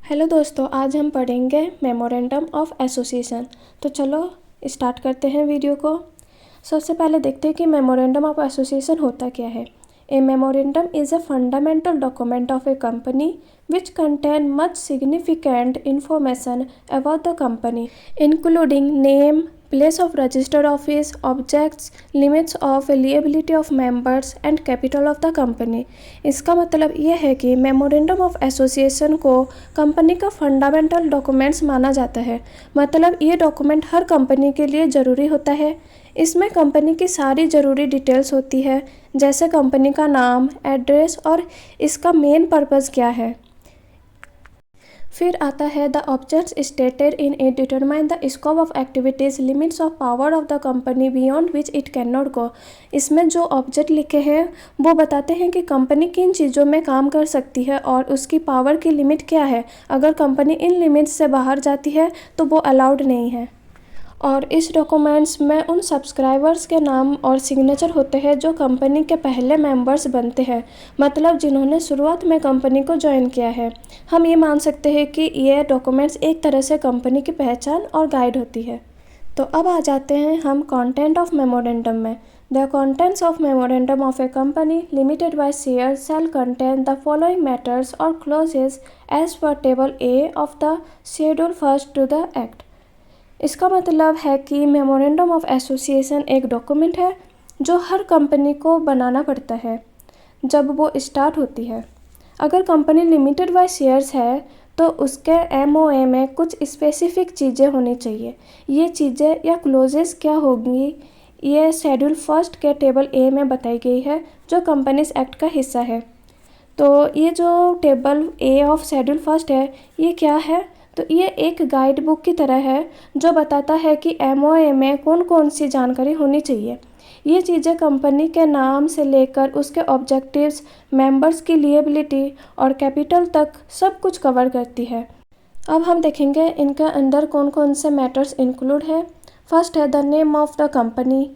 Hello दोस्तों, आज हम पढ़ेंगे मेमोरेंडम ऑफ एसोसिएशन। तो चलो स्टार्ट करते हैं वीडियो को। सबसे पहले देखते हैं कि मेमोरेंडम ऑफ एसोसिएशन होता क्या है। A memorandum is a fundamental document of a company which contain much significant information about the company, including name, place of registered office, objects, limits of liability of members and capital of the company। इसका मतलब ये है कि memorandum of association को company का fundamental documents माना जाता है। मतलब ये डॉक्यूमेंट हर कंपनी के लिए ज़रूरी होता है। इसमें कंपनी की सारी ज़रूरी डिटेल्स होती है, जैसे कंपनी का नाम, एड्रेस और इसका मेन पर्पज़ क्या है। फिर आता है the objects stated in it determine the scope of activities, limits of power of the company beyond which it can not go. इसमें जो ऑब्जेक्ट लिखे हैं वो बताते हैं कि कंपनी किन चीज़ों में काम कर सकती है और उसकी पावर की लिमिट क्या है। अगर कंपनी इन लिमिट्स से बाहर जाती है तो वो अलाउड नहीं है। और इस डॉक्यूमेंट्स में उन सब्सक्राइबर्स के नाम और सिग्नेचर होते हैं जो कंपनी के पहले मेंबर्स बनते हैं, मतलब जिन्होंने शुरुआत में कंपनी को ज्वाइन किया है। हम ये मान सकते हैं कि ये डॉक्यूमेंट्स एक तरह से कंपनी की पहचान और गाइड होती है। तो अब आ जाते हैं हम कंटेंट ऑफ मेमोरेंडम में। The contents of memorandum of a company limited by share shall contain the following matters और clauses as per table A of the schedule first to the act. इसका मतलब है कि मेमोरेंडम ऑफ एसोसिएशन एक document है जो हर company को बनाना पड़ता है जब वो स्टार्ट होती है। अगर कंपनी लिमिटेड बाय शेयर्स है तो उसके एमओए में कुछ स्पेसिफिक चीज़ें होनी चाहिए। ये चीज़ें या क्लोजेस क्या होंगी, ये शेड्यूल फर्स्ट के टेबल ए में बताई गई है जो कंपनीज एक्ट का हिस्सा है। तो ये जो table A of schedule first है ये क्या है, तो ये एक गाइड बुक की तरह है जो बताता है कि एमओए में कौन कौन सी जानकारी होनी चाहिए। ये चीज़ें कंपनी के नाम से लेकर उसके ऑब्जेक्टिव्स, मेंबर्स की लिएबिलिटी और कैपिटल तक सब कुछ कवर करती है। अब हम देखेंगे इनके अंदर कौन कौन से मैटर्स इंक्लूड है। फर्स्ट है the name of the company,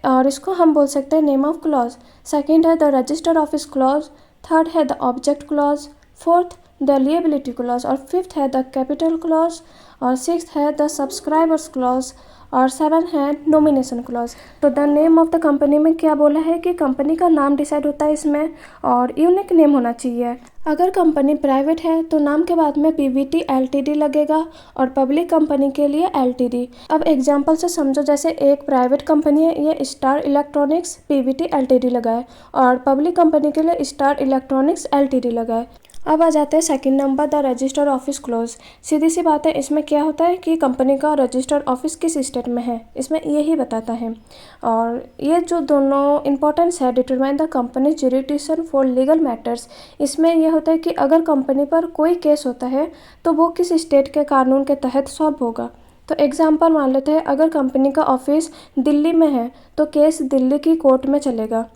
और इसको हम बोल सकते हैं नेम ऑफ क्लॉज। सेकेंड है the registered office clause. Third है the object clause. Fourth the liability clause. और फिफ्थ है द कैपिटल क्लॉज। और सिक्स्थ है द सब्सक्राइबर्स क्लॉज। और सेवन है नॉमिनेशन क्लॉज। तो the name of the company में क्या बोला है कि कंपनी का नाम डिसाइड होता है इसमें, और यूनिक नेम होना चाहिए। अगर कंपनी प्राइवेट है तो नाम के बाद में पीवीटी एलटीडी लगेगा और पब्लिक कंपनी के लिए एलटीडी। अब एग्जांपल से समझो, जैसे एक प्राइवेट कंपनी है, ये स्टार इलेक्ट्रॉनिक्स पीवीटी एलटीडी लगा है और पब्लिक कंपनी के लिए स्टार इलेक्ट्रॉनिक्स एलटीडी लगा है। अब आ जाते हैं second number the registered office clause. सीधी सी बात है, इसमें क्या होता है कि कंपनी का रजिस्टर्ड ऑफिस किस स्टेट में है, इसमें यही बताता है। और ये जो दोनों इंपॉर्टेंस है determine the company jurisdiction for legal matters. इसमें यह होता है कि अगर कंपनी पर कोई केस होता है तो वो किस स्टेट के कानून के तहत सॉल्व होगा। तो एग्जाम्पल मान लेते हैं, अगर कंपनी का ऑफिस दिल्ली में है तो केस दिल्ली की कोर्ट में चलेगा।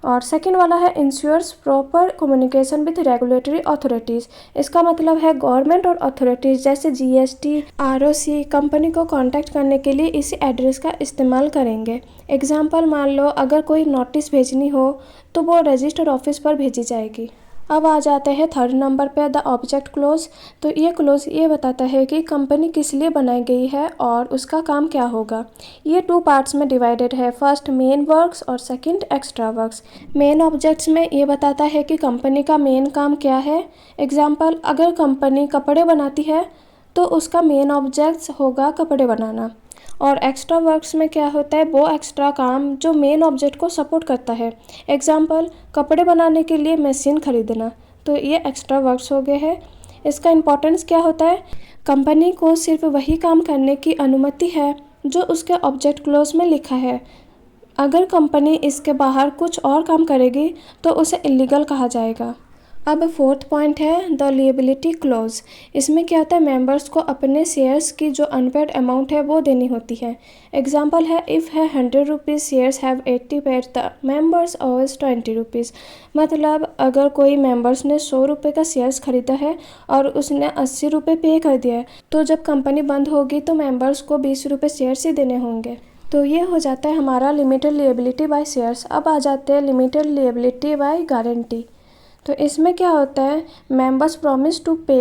और सेकंड वाला है ensures proper communication with regulatory authorities. इसका मतलब है गवर्नमेंट और अथॉरिटीज़ जैसे जीएसटी, आरओसी कंपनी को कांटेक्ट करने के लिए इसी एड्रेस का इस्तेमाल करेंगे। एग्जांपल मान लो, अगर कोई नोटिस भेजनी हो तो वो रजिस्टर्ड ऑफिस पर भेजी जाएगी। अब आ जाते हैं थर्ड नंबर पे द ऑब्जेक्ट क्लोज। तो ये क्लोज ये बताता है कि कंपनी किस लिए बनाई गई है और उसका काम क्या होगा। ये टू पार्ट्स में डिवाइडेड है, फर्स्ट मेन वर्क्स और second extra works. Main objects में ये बताता है कि कंपनी का मेन काम क्या है। एग्जाम्पल, अगर कंपनी कपड़े बनाती है तो उसका मेन ऑब्जेक्ट्स होगा कपड़े बनाना। और एक्स्ट्रा वर्क्स में क्या होता है, वो एक्स्ट्रा काम जो मेन ऑब्जेक्ट को सपोर्ट करता है। एग्जाम्पल, कपड़े बनाने के लिए मशीन खरीदना, तो ये एक्स्ट्रा वर्क्स हो गए हैं। इसका इम्पोर्टेंस क्या होता है, कंपनी को सिर्फ वही काम करने की अनुमति है जो उसके ऑब्जेक्ट क्लोज में लिखा है। अगर कंपनी इसके बाहर कुछ और काम करेगी तो उसे इलीगल कहा जाएगा। अब फोर्थ पॉइंट है द लिएबिलिटी क्लोज। इसमें क्या होता है, मेंबर्स को अपने शेयर्स की जो अनपेड अमाउंट है वो देनी होती है। एग्जांपल है, इफ़ है 100 rupees shares have 80 paid the members ओवेज 20 rupees. मतलब अगर कोई मेंबर्स ने 100 रुपये का शेयर्स खरीदा है और उसने 80 रुपये पे कर दिया है, तो जब कंपनी बंद होगी तो मेंबर्स को 20 रुपये शेयर्स ही देने होंगे। तो ये हो जाता है हमारा लिमिटेड लिएबिलिटी बाय शेयर्स। अब आ जाते हैं लिमिटेड लिएबिलिटी बाय गारंटी। तो इसमें क्या होता है, मेंबर्स प्रॉमिस टू पे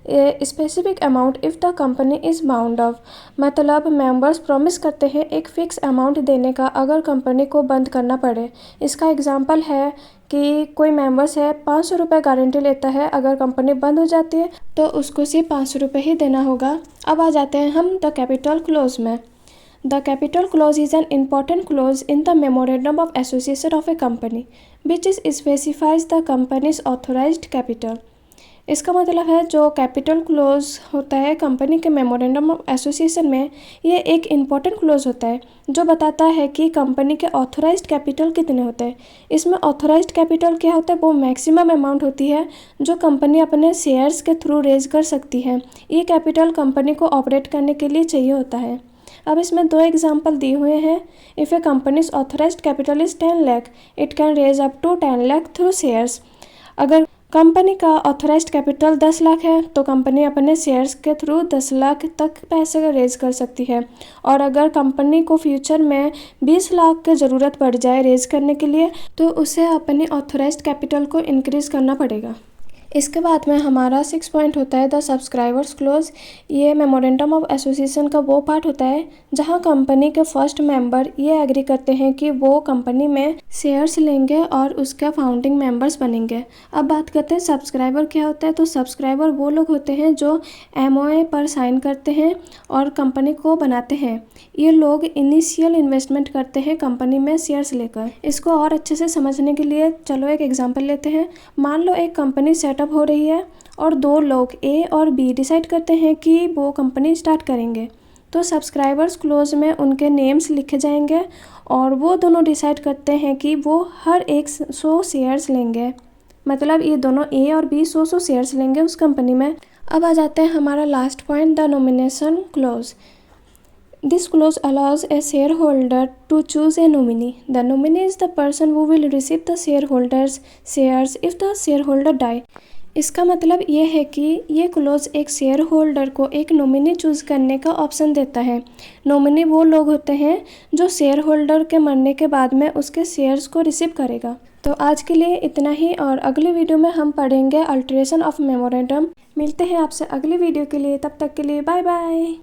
a specific amount if the company is bound of. मतलब मेंबर्स प्रॉमिस करते हैं एक फ़िक्स अमाउंट देने का अगर कंपनी को बंद करना पड़े। इसका एग्जांपल है कि कोई मेंबर्स है 500 रुपये गारंटी लेता है, अगर कंपनी बंद हो जाती है तो उसको सिर्फ 500 रुपये ही देना होगा। अब आ जाते हैं हम द कैपिटल क्लोज में। The capital clause is an important clause in the memorandum of association of a company, which specifies the company's authorized capital. इसका मतलब है जो कैपिटल क्लोज होता है कंपनी के मेमोरेंडम ऑफ एसोसिएशन में, ये एक इम्पॉर्टेंट क्लोज होता है जो बताता है कि कंपनी के ऑथोराइज्ड कैपिटल कितने होते हैं। इसमें ऑथोराइज्ड कैपिटल क्या होता है, वो मैक्सिमम अमाउंट होती है जो कंपनी अपने शेयर्स के थ्रू रेज कर सकती है। ये कैपिटल कंपनी को ऑपरेट करने के लिए चाहिए होता है। अब इसमें 2 एग्जाम्पल दिए हुए हैं। If a company's authorised capital is 10 lakh, it can raise up to 10 lakh through shares. अगर कंपनी का ऑथोराइज्ड कैपिटल 10 लाख है तो कंपनी अपने शेयर्स के थ्रू 10 लाख तक पैसे रेज कर सकती है। और अगर कंपनी को फ्यूचर में 20 लाख की ज़रूरत पड़ जाए रेज करने के लिए तो उसे अपनी ऑथोराइज्ड कैपिटल को इंक्रीज़ करना पड़ेगा। इसके बाद में हमारा 6 पॉइंट होता है द सब्सक्राइबर्स क्लोज। ये मेमोरेंडम ऑफ एसोसिएशन का वो पार्ट होता है जहां कंपनी के फर्स्ट मेंबर ये एग्री करते हैं कि वो कंपनी में शेयर्स लेंगे और उसके फाउंडिंग मेंबर्स बनेंगे। अब बात करते हैं सब्सक्राइबर क्या होता है। तो सब्सक्राइबर वो लोग होते हैं जो MOA पर साइन करते हैं और कंपनी को बनाते हैं। ये लोग इनिशियल इन्वेस्टमेंट करते हैं कंपनी में शेयर्स लेकर। इसको और अच्छे से समझने के लिए चलो एक एग्जांपल लेते हैं। मान लो एक कंपनी सेटअप हो रही है और 2 लोग A और B डिसाइड करते हैं कि वो कंपनी स्टार्ट करेंगे। तो सब्सक्राइबर्स क्लोज में उनके नेम्स लिखे जाएंगे और वो दोनों डिसाइड करते हैं कि वो हर एक 100 शेयर्स लेंगे। मतलब ये दोनों A और B 100 शेयर्स लेंगे उस कंपनी में। अब आ जाते हैं हमारा last point the nomination close. This clause allows a shareholder to choose a nominee. The nominee is the person who will receive the shareholders' shares if the shareholder die. इसका मतलब ये है कि ये क्लोज एक शेयर होल्डर को एक nominee choose करने का ऑप्शन देता है। नॉमिनी वो लोग होते हैं जो शेयर होल्डर के मरने के बाद में उसके शेयर्स को रिसीव करेगा। तो आज के लिए इतना ही और अगली वीडियो में हम पढ़ेंगे अल्टरेशन ऑफ मेमोरेंडम। मिलते हैं आपसे अगली वीडियो के लिए, तब तक के लिए बाय बाय।